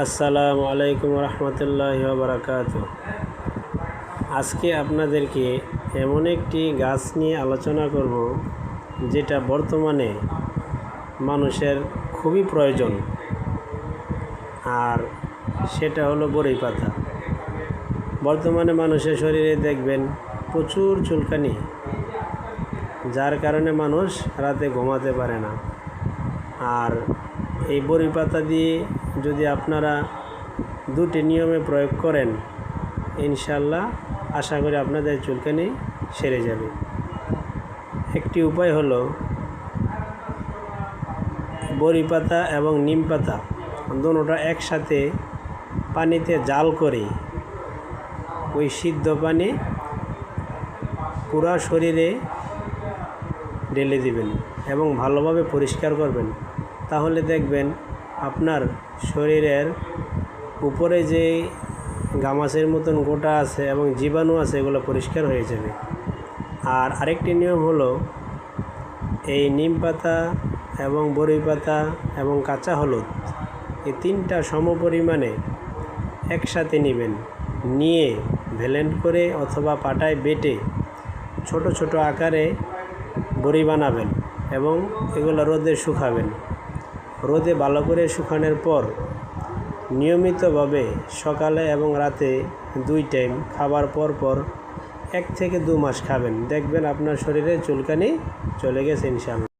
আসসালামু আলাইকুম রহমতুল্লাহি ওয়া বারাকাতুহু। আজকে আপনাদেরকে এমন একটি গাছ নিয়ে আলোচনা করব যেটা বর্তমানে মানুষের খুবই প্রয়োজন, আর সেটা হলো বড়ি পাতা। বর্তমানে মানুষের শরীরে দেখবেন প্রচুর চুলকানি, যার কারণে মানুষ রাতে ঘুমাতে পারে না। আর এই বড়ি পাতা দিয়ে যদি আপনারা দুটি নিয়মে প্রয়োগ করেন, ইনশাল্লাহ আশা করি আপনাদের চুলকানি সেরে যাবে। একটি উপায় হলো বড়ি পাতা এবং নিম পাতা দুটোটা একসাথে পানিতে জাল করে ওই সিদ্ধ পানি পুরা শরীরে ঢেলে দিবেন এবং ভালোভাবে পরিষ্কার করবেন। তাহলে দেখবেন আপনার শরীরের উপরে যে গামাছের মতন গোটা আছে এবং জীবাণু আছে এগুলো পরিষ্কার হয়ে যাবে। আর আরেকটি নিয়ম হলো এই নিম পাতা এবং বড়ি পাতা এবং কাঁচা হলুদ এই তিনটা সম পরিমাণে একসাথে নেবেন, নিয়ে ব্লেন্ড করে অথবা পাটায় বেটে ছোট ছোট আকারে বড়ি বানাবেন এবং এগুলো রোদে শুকাবেন। রোদে ভালো করে শুকানোর পর নিয়মিতভাবে সকালে এবং রাতে 2 টাইম খাবার পর 1 থেকে 2 মাস খাবেন, দেখবেন আপনার শরীরে চুলকানি চলে গেছে ইনশাআল্লাহ।